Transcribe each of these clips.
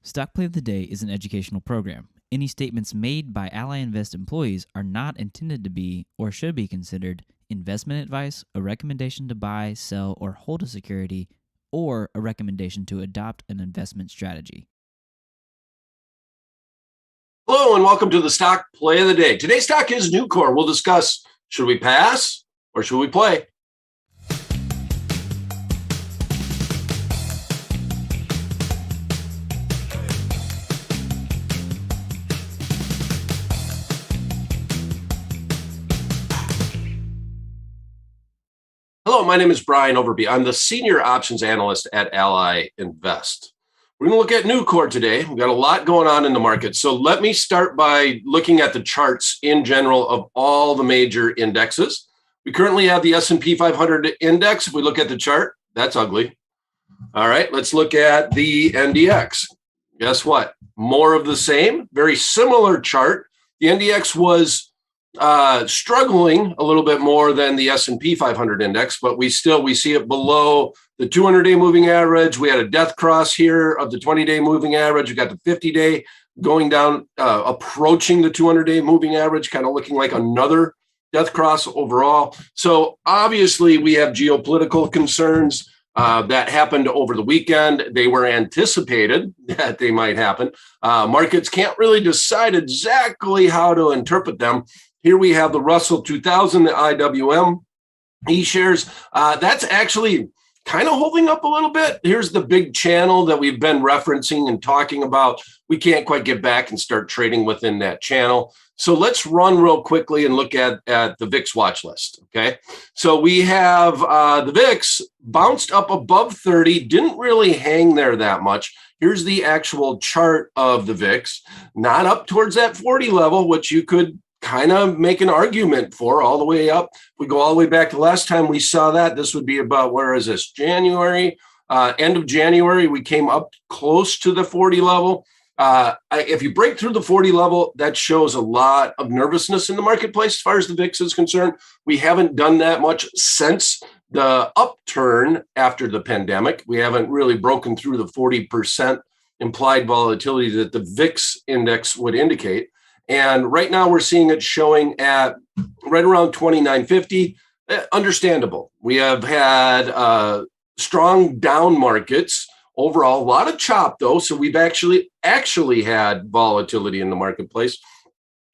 Stock Play of the Day is an educational program. Any statements made by Ally Invest employees are not intended to be or should be considered investment advice, a recommendation to buy, sell, or hold a security, or a recommendation to adopt an investment strategy. Hello and welcome to the Stock Play of the Day. Today's stock is Nucor. We'll discuss, should we pass or should we play? Hello, my name is Brian Overby. I'm the Senior Options Analyst at Ally Invest. We're going to look at Nucor today. We've got a lot going on in the market. So let me start by looking at the charts in general of all the major indexes. We currently have the S&P 500 index. If we look at the chart, that's ugly. All right, let's look at the NDX. Guess what? More of the same, very similar chart. The NDX was struggling a little bit more than the S&P 500 index, but we see it below the 200-day moving average. We had a death cross here of the 20-day moving average. We got the 50-day going down, approaching the 200-day moving average, kind of looking like another death cross overall. So obviously we have geopolitical concerns that happened over the weekend. They were anticipated that they might happen. Markets can't really decide exactly how to interpret them. Here we have the Russell 2000, the IWM E-shares. That's actually kind of holding up a little bit. Here's the big channel that we've been referencing and talking about. We can't quite get back and start trading within that channel. So let's run real quickly and look at the VIX watch list, okay? So we have the VIX bounced up above 30, didn't really hang there that much. Here's the actual chart of the VIX, not up towards that 40 level, which you could kind of make an argument for all the way up. If we go all the way back to last time we saw that, this would be about, where is this, January, end of January, we came up close to the 40 level. If you break through the 40 level, that shows a lot of nervousness in the marketplace as far as the VIX is concerned. We haven't done that much since the upturn after the pandemic. We haven't really broken through the 40% implied volatility that the VIX index would indicate. And right now we're seeing it showing at right around 2950. Understandable. We have had strong down markets overall, a lot of chop though. So we've actually had volatility in the marketplace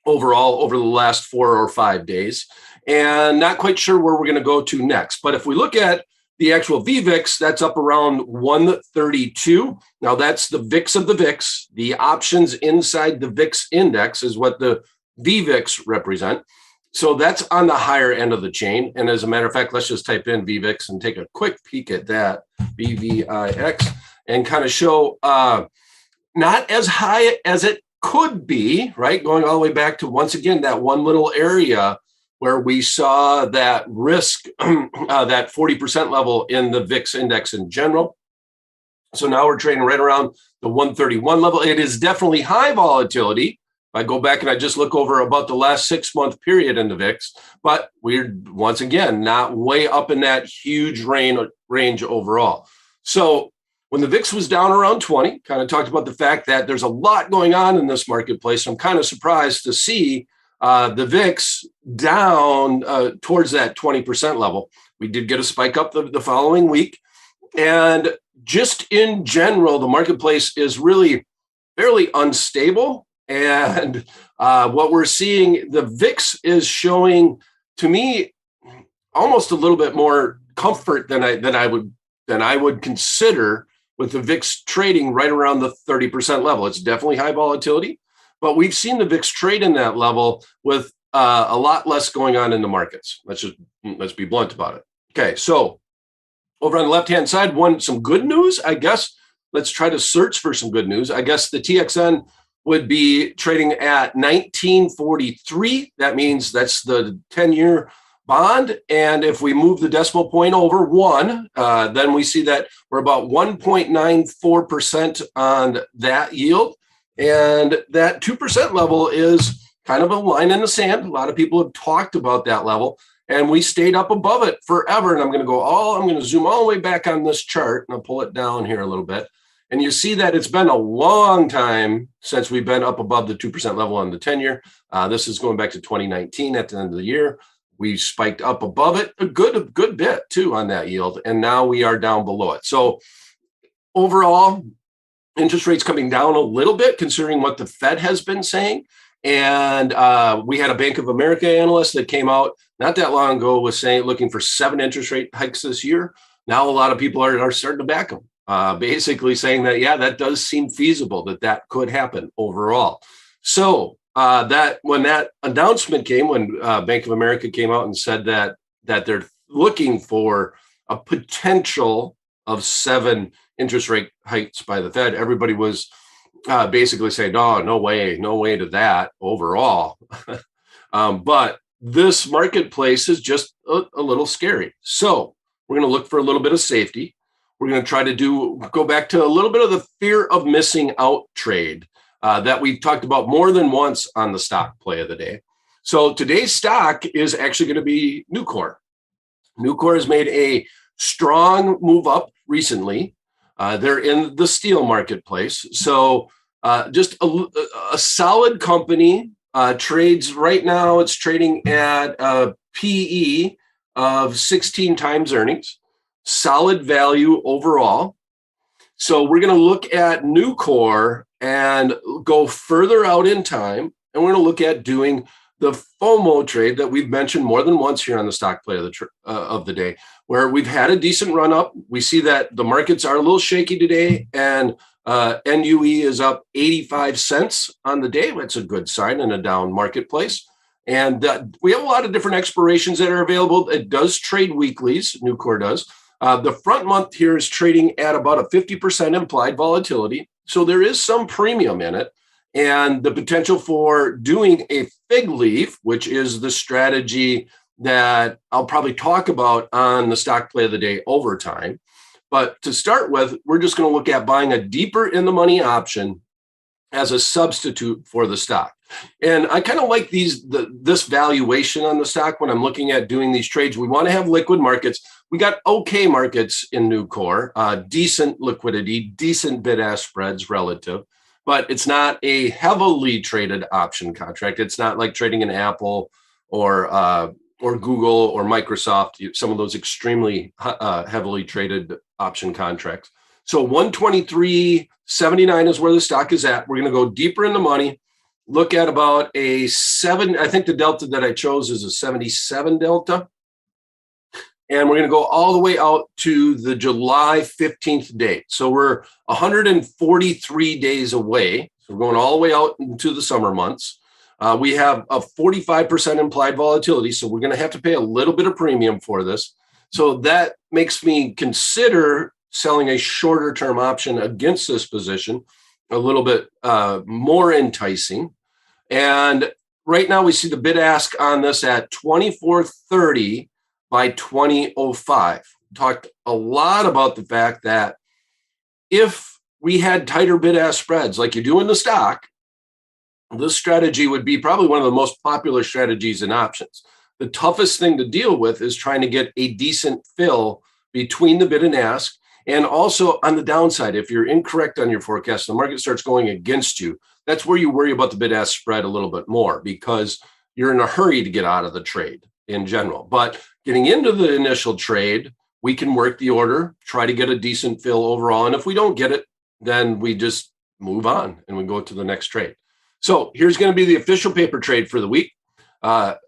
overall over the last 4 or 5 days, and not quite sure where we're going to go to next. But if we look at the actual VVIX, that's up around 132. Now that's the VIX of the VIX. The options inside the VIX index is what the VVIX represent. So that's on the higher end of the chain. And as a matter of fact, let's just type in VVIX and take a quick peek at that, VVIX, and kind of show not as high as it could be, right? Going all the way back to, once again, that one little area where we saw that risk, that 40% level in the VIX index in general. So now we're trading right around the 131 level. It is definitely high volatility. If I go back and I just look over about the last 6-month period in the VIX, but we're, once again, not way up in that huge range overall. So when the VIX was down around 20, kind of talked about the fact that there's a lot going on in this marketplace. I'm kind of surprised to see the VIX down towards that 20% level. We did get a spike up the following week. And just in general, the marketplace is really fairly unstable. And what we're seeing, the VIX is showing, to me, almost a little bit more comfort than I would consider, with the VIX trading right around the 30% level. It's definitely high volatility, but we've seen the VIX trade in that level with a lot less going on in the markets. Let's be blunt about it. Okay, so over on the left-hand side, some good news, I guess. Let's try to search for some good news. I guess the TXN would be trading at 1943. That means that's the 10-year bond. And if we move the decimal point over 1, then we see that we're about 1.94% on that yield. And that 2% level is kind of a line in the sand. A lot of people have talked about that level, and we stayed up above it forever. And I'm going to zoom all the way back on this chart, and I'll pull it down here a little bit. And you see that it's been a long time since we've been up above the 2% level on the 10-year. This is going back to 2019 at the end of the year. We spiked up above it a good bit too on that yield, and now we are down below it. So overall, interest rates coming down a little bit considering what the Fed has been saying. And we had a Bank of America analyst that came out not that long ago was saying looking for 7 interest rate hikes this year. Now a lot of people are starting to back them, basically saying that, yeah, that does seem feasible that could happen overall. So that when that announcement came, when Bank of America came out and said that they're looking for a potential of 7 interest rate hikes by the Fed, everybody was basically saying, no way to that overall. But this marketplace is just a little scary. So we're going to look for a little bit of safety. We're going to try to go back to a little bit of the fear of missing out trade that we've talked about more than once on the stock play of the day. So today's stock is actually going to be Nucor. Nucor has made a strong move up recently. They're in the steel marketplace. So just a solid company trades right now. It's trading at a PE of 16 times earnings, solid value overall. So we're going to look at Nucor and go further out in time. And we're going to look at doing the FOMO trade that we've mentioned more than once here on the stock play of the day, where we've had a decent run up. We see that the markets are a little shaky today, and NUE is up 85 cents on the day. That's a good sign in a down marketplace. And we have a lot of different expirations that are available. It does trade weeklies, Nucor does. The front month here is trading at about a 50% implied volatility. So there is some premium in it. And the potential for doing a fig leaf, which is the strategy that I'll probably talk about on the stock play of the day over time. But to start with, we're just going to look at buying a deeper in the money option as a substitute for the stock. And I kind of like this valuation on the stock when I'm looking at doing these trades. We want to have liquid markets. We got okay markets in Nucor, decent liquidity, decent bid-ask spreads relative. But it's not a heavily traded option contract. It's not like trading an Apple or Google or Microsoft, some of those extremely heavily traded option contracts. So 123.79 is where the stock is at. We're going to go deeper in the money, look at about a 7. I think the delta that I chose is a 77 delta. And we're going to go all the way out to the July 15th date. So we're 143 days away. So we're going all the way out into the summer months. We have a 45% implied volatility. So we're going to have to pay a little bit of premium for this. So that makes me consider selling a shorter term option against this position, a little bit more enticing. And right now we see the bid ask on this at 24.30 by 2005. Talked a lot about the fact that if we had tighter bid-ask spreads like you do in the stock, this strategy would be probably one of the most popular strategies in options. The toughest thing to deal with is trying to get a decent fill between the bid and ask. And also on the downside, if you're incorrect on your forecast, the market starts going against you, that's where you worry about the bid-ask spread a little bit more because you're in a hurry to get out of the trade in general. But getting into the initial trade, we can work the order, try to get a decent fill overall. And if we don't get it, then we just move on and we go to the next trade. So here's going to be the official paper trade for the week. Trying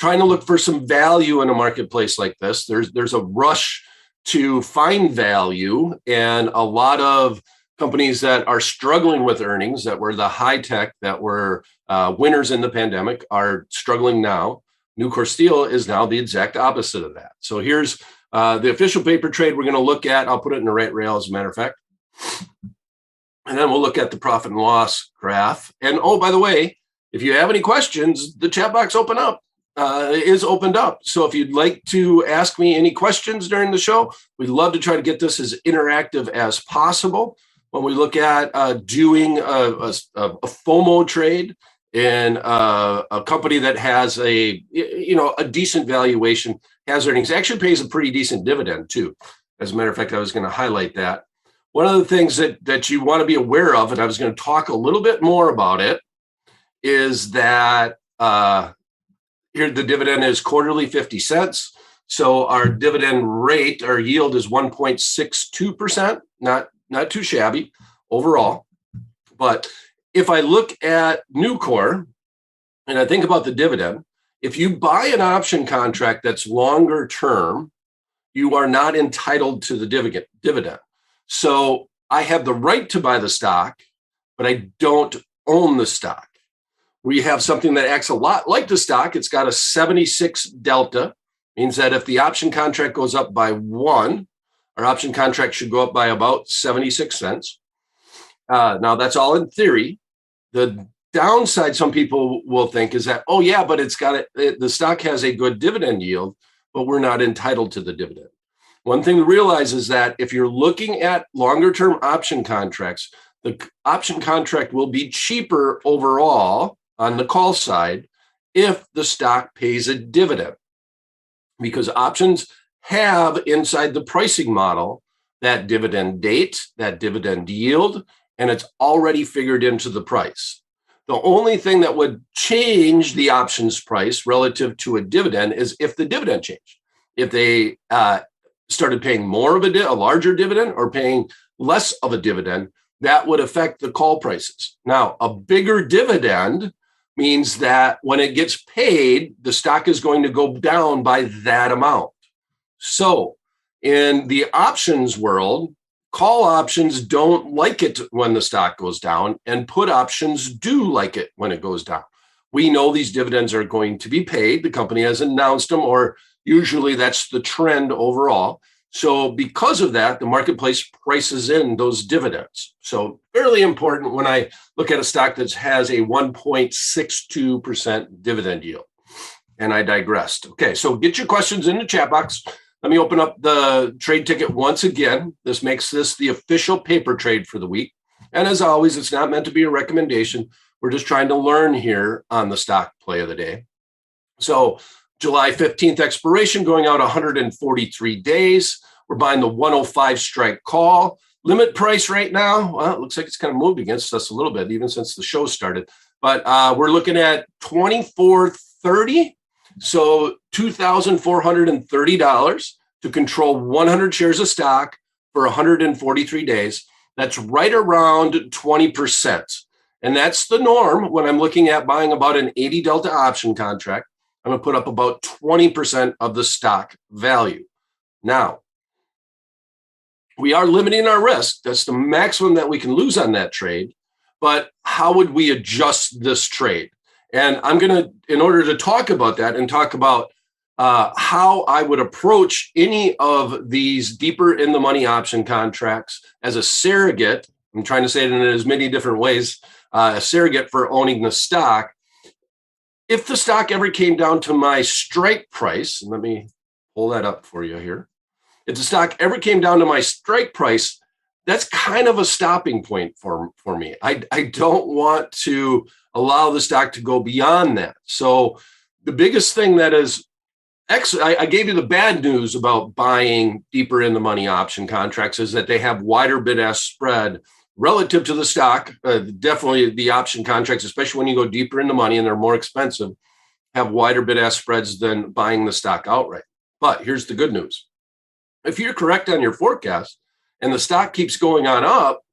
to look for some value in a marketplace like this. There's a rush to find value, and a lot of companies that are struggling with earnings, that were the high tech, that were winners in the pandemic, are struggling now. Nucor Steel is now the exact opposite of that. So here's the official paper trade we're going to look at. I'll put it in the right rail, as a matter of fact. And then we'll look at the profit and loss graph. And oh, by the way, if you have any questions, the chat box is opened up. So if you'd like to ask me any questions during the show, we'd love to try to get this as interactive as possible. When we look at doing a FOMO trade in a company that has a decent valuation, has earnings, actually pays a pretty decent dividend too. As a matter of fact, I was going to highlight that. One of the things that you want to be aware of, and I was going to talk a little bit more about it, is that here the dividend is quarterly 50 cents. So our dividend rate, our yield is 1.62%, not too shabby overall. But if I look at Nucor and I think about the dividend, if you buy an option contract that's longer term, you are not entitled to the dividend. So I have the right to buy the stock, but I don't own the stock. We have something that acts a lot like the stock. It's got a 76 delta, means that if the option contract goes up by 1, our option contract should go up by about 76 cents. Now, that's all in theory. The downside, some people will think, is that, oh, yeah, but the stock has a good dividend yield, but we're not entitled to the dividend. One thing to realize is that if you're looking at longer term option contracts, the option contract will be cheaper overall on the call side if the stock pays a dividend, because options have inside the pricing model that dividend date, that dividend yield, and it's already figured into the price. The only thing that would change the options price relative to a dividend is if the dividend changed. If they started paying more of a larger dividend or paying less of a dividend, that would affect the call prices. Now, a bigger dividend means that when it gets paid, the stock is going to go down by that amount. So in the options world, call options don't like it when the stock goes down, and put options do like it when it goes down. We know these dividends are going to be paid. The company has announced them, or usually that's the trend overall. So because of that, the marketplace prices in those dividends. So fairly important when I look at a stock that has a 1.62% dividend yield. And I digressed. Okay, so get your questions in the chat box. Let me open up the trade ticket once again. This makes this the official paper trade for the week. And as always, it's not meant to be a recommendation. We're just trying to learn here on the stock play of the day. So July 15th expiration, going out 143 days. We're buying the 105 strike call. Limit price right now, well, it looks like it's kind of moved against us a little bit, even since the show started. But we're looking at $24.30. So $2,430 to control 100 shares of stock for 143 days. That's right around 20%. And that's the norm when I'm looking at buying about an 80 delta option contract. I'm going to put up about 20% of the stock value. Now, we are limiting our risk. That's the maximum that we can lose on that trade. But how would we adjust this trade? And I'm going to, in order to talk about that and talk about how I would approach any of these deeper in the money option contracts as a surrogate, I'm trying to say it in as many different ways, a surrogate for owning the stock. If the stock ever came down to my strike price, and let me pull that up for you here. If the stock ever came down to my strike price, that's kind of a stopping point for me. I don't want to allow the stock to go beyond that. So the biggest thing that is, I gave you the bad news about buying deeper in the money option contracts is that they have wider bid-ask spread relative to the stock. Definitely the option contracts, especially when you go deeper in the money and they're more expensive, have wider bid-ask spreads than buying the stock outright. But here's the good news. If you're correct on your forecast and the stock keeps going on up,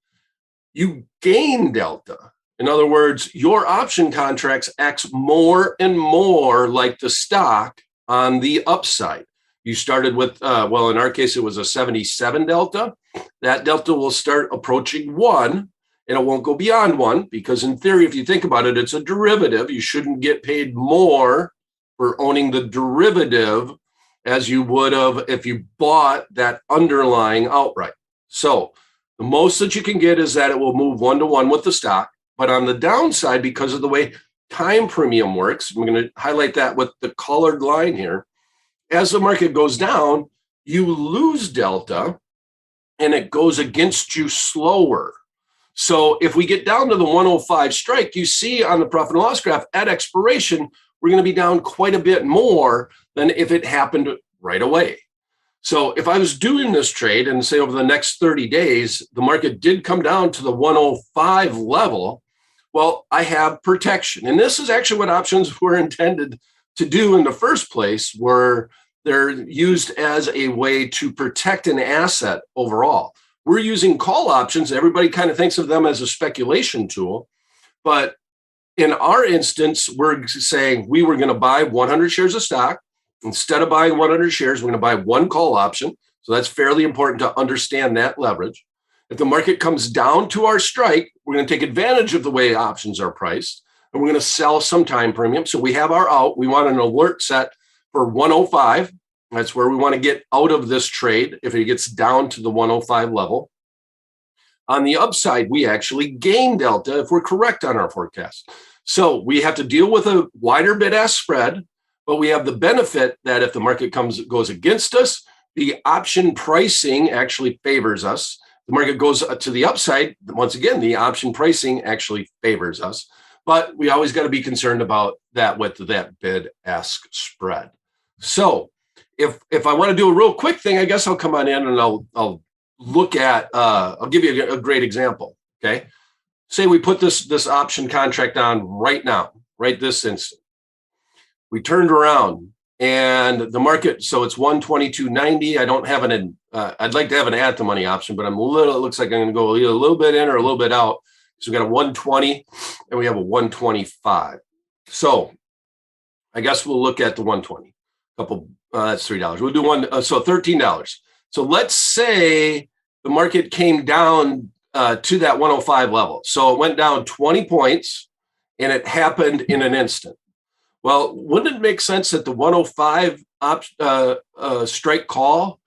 you gain delta. In other words, your option contracts acts more and more like the stock on the upside. You started with, well, in our case, it was a 77 delta. That delta will start approaching 1, and it won't go beyond 1 because in theory, if you think about it, it's a derivative. You shouldn't get paid more for owning the derivative as you would have if you bought that underlying outright. So the most that you can get is that it will move 1-to-1 with the stock. But on the downside, because of the way time premium works, I'm going to highlight that with the colored line here. As the market goes down, you lose delta and it goes against you slower. So if we get down to the 105 strike, you see on the profit and loss graph at expiration, we're going to be down quite a bit more than if it happened right away. So if I was doing this trade and say over the next 30 days, the market did come down to the 105 level, well, I have protection. And this is actually what options were intended to do in the first place, where they're used as a way to protect an asset overall. We're using call options. Everybody kind of thinks of them as a speculation tool. But in our instance, we're saying we were going to buy 100 shares of stock. Instead of buying 100 shares, we're going to buy one call option. So that's fairly important to understand that leverage. If the market comes down to our strike, we're going to take advantage of the way options are priced, and we're going to sell some time premium. So we have our out. We want an alert set for 105. That's where we want to get out of this trade if it gets down to the 105 level. On the upside, we actually gain delta if we're correct on our forecast. So we have to deal with a wider bid-ask spread, but we have the benefit that if the market goes against us, the option pricing actually favors us. The market goes to the upside. Once again, the option pricing actually favors us, but we always got to be concerned about that with that bid-ask spread. So if I want to do a real quick thing, I guess I'll come on in and I'll look at, I'll give you a great example. Okay. Say we put this option contract on right now, right this instant. We turned around and the market, so it's 122.90. I don't have I'd like to have an at the money option, but it looks like I'm going to go either a little bit in or a little bit out. So we got a 120 and we have a 125. So I guess we'll look at the 120. That's $3. We'll do so $13. So let's say the market came down to that 105 level. So it went down 20 points and it happened in an instant. Well, wouldn't it make sense that the 105 strike call,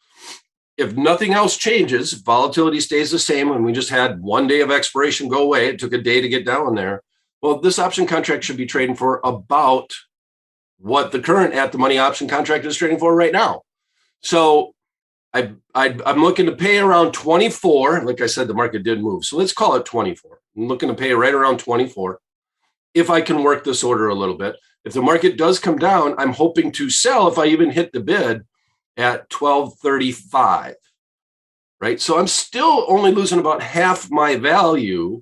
if nothing else changes, volatility stays the same, and we just had 1 day of expiration go away, it took a day to get down there. Well, this option contract should be trading for about what the current at the money option contract is trading for right now. So I'm looking to pay around 24. Like I said, the market did move. So let's call it 24. I'm looking to pay right around 24 if I can work this order a little bit. If the market does come down, I'm hoping to sell if I even hit the bid at 1235, right? So I'm still only losing about half my value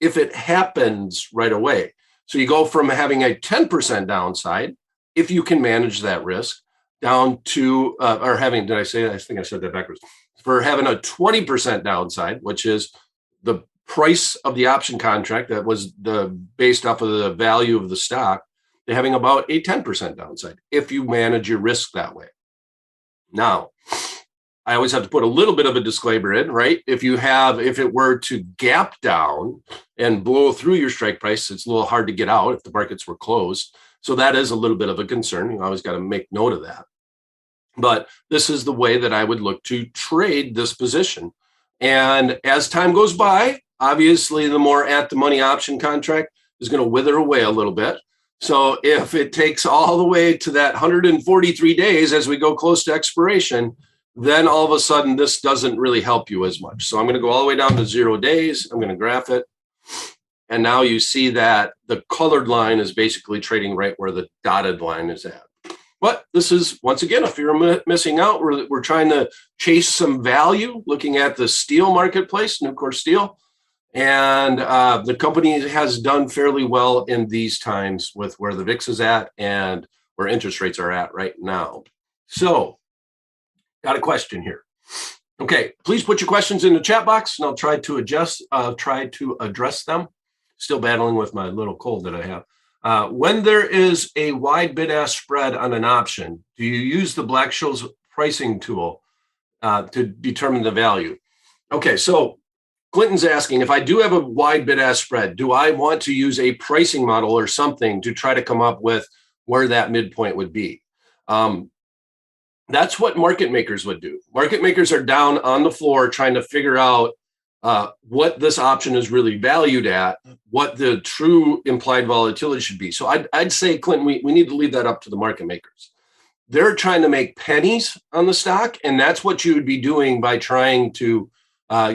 if it happens right away. So you go from having a 10% downside, if you can manage that risk, down to, or having, did I say that? I think I said that backwards. For having a 20% downside, which is the price of the option contract that was based off of the value of the stock, they're having about a 10% downside if you manage your risk that way. Now, I always have to put a little bit of a disclaimer in, right? If it were to gap down and blow through your strike price, it's a little hard to get out if the markets were closed. So that is a little bit of a concern. You always got to make note of that. But this is the way that I would look to trade this position. And as time goes by, obviously, the more at the money option contract is going to wither away a little bit. So if it takes all the way to that 143 days as we go close to expiration, then all of a sudden this doesn't really help you as much. So I'm going to go all the way down to 0 days. I'm going to graph it. And now you see that the colored line is basically trading right where the dotted line is at. But this is, once again, a fear of missing out. We're trying to chase some value, looking at the steel marketplace, Nucor Steel. And the company has done fairly well in these times with where the VIX is at and where interest rates are at right now. So, got a question here. Okay, please put your questions in the chat box and I'll try to address them. Still battling with my little cold that I have. When there is a wide bid-ask spread on an option, do you use the Black-Scholes pricing tool to determine the value? Okay, so Clinton's asking, if I do have a wide bid-ask spread, do I want to use a pricing model or something to try to come up with where that midpoint would be? That's what market makers would do. Market makers are down on the floor trying to figure out what this option is really valued at, what the true implied volatility should be. So I'd say, Clinton, we need to leave that up to the market makers. They're trying to make pennies on the stock, and that's what you would be doing by trying to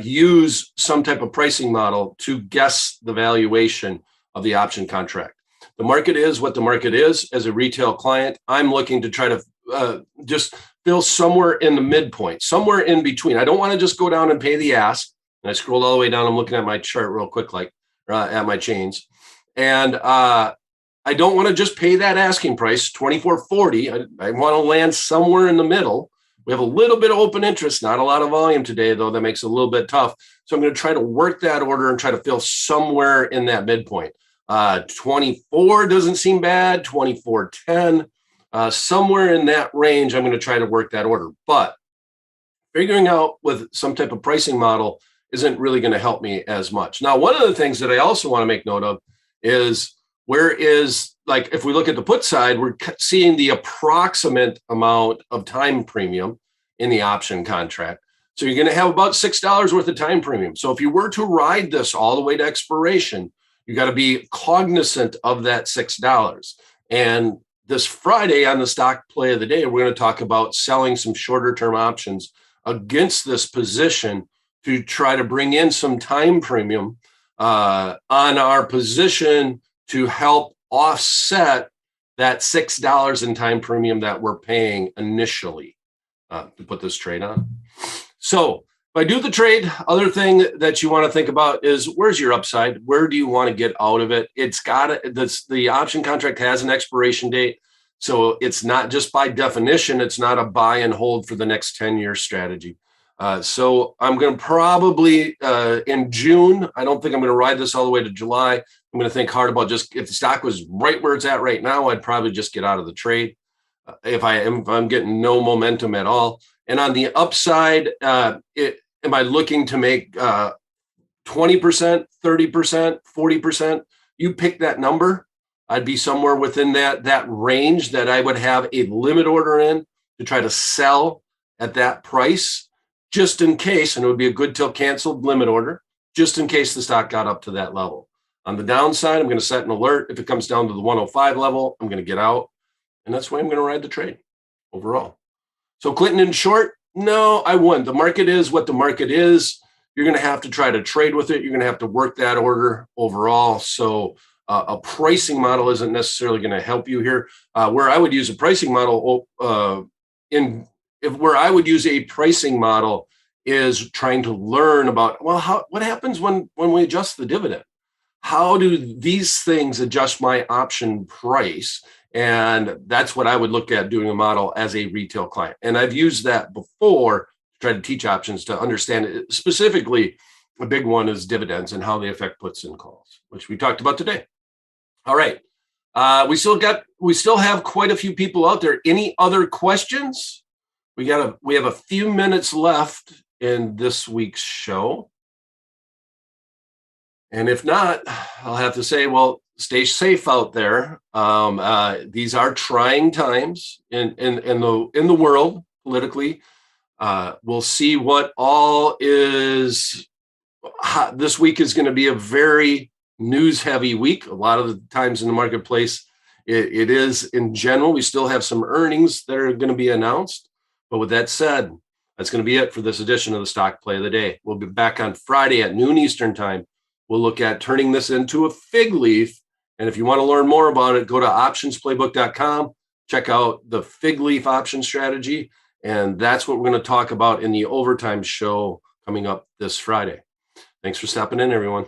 use some type of pricing model to guess the valuation of the option contract. The market is what the market is. As a retail client, I'm looking to try to just fill somewhere in the midpoint, somewhere in between. I don't want to just go down and pay the ask. And I scrolled all the way down. I'm looking at my chart real quick, like at my chains. And I don't want to just pay that asking price, $24.40. I want to land somewhere in the middle. We have a little bit of open interest, not a lot of volume today, though. That makes it a little bit tough. So I'm going to try to work that order and try to fill somewhere in that midpoint. 24 doesn't seem bad. 24.10, somewhere in that range. I'm going to try to work that order. But figuring out with some type of pricing model isn't really going to help me as much. Now, one of the things that I also want to make note of is like if we look at the put side, we're seeing the approximate amount of time premium in the option contract. So you're going to have about $6 worth of time premium. So if you were to ride this all the way to expiration, you got to be cognizant of that $6. And this Friday on the stock play of the day, we're going to talk about selling some shorter term options against this position to try to bring in some time premium on our position to help offset that $6 in time premium that we're paying initially to put this trade on. So if I do the trade, other thing that you want to think about is where's your upside? Where do you want to get out of it? The option contract has an expiration date. So it's not just by definition, it's not a buy and hold for the next 10-year strategy. So I'm going to probably in June, I don't think I'm going to ride this all the way to July. I'm going to think hard about just if the stock was right where it's at right now, I'd probably just get out of the trade if I'm getting no momentum at all. And on the upside, am I looking to make 20%, 30%, 40%? You pick that number. I'd be somewhere within that range that I would have a limit order in to try to sell at that price, just in case, and it would be a good till canceled limit order, just in case the stock got up to that level. On the downside, I'm going to set an alert. If it comes down to the 105 level, I'm going to get out. And that's the way I'm going to ride the trade overall. So Clinton, in short, no, I wouldn't. The market is what the market is. You're going to have to try to trade with it. You're going to have to work that order overall. So a pricing model isn't necessarily going to help you here. Where I would use a pricing model is trying to learn about, well, what happens when we adjust the dividend? How do these things adjust my option price? And that's what I would look at doing a model as a retail client. And I've used that before to try to teach options to understand it. Specifically, a big one is dividends and how they affect puts and calls, which we talked about today. All right. We still have quite a few people out there. Any other questions? We have a few minutes left in this week's show. And if not, I'll have to say, well, stay safe out there. These are trying times in the world politically. We'll see what all is. This week is going to be a very news-heavy week. A lot of the times in the marketplace, it is in general. We still have some earnings that are going to be announced. But with that said, that's going to be it for this edition of the Stock Play of the Day. We'll be back on Friday at noon Eastern time. We'll look at turning this into a fig leaf. And if you want to learn more about it, go to optionsplaybook.com, check out the fig leaf option strategy. And that's what we're going to talk about in the overtime show coming up this Friday. Thanks for stopping in, everyone.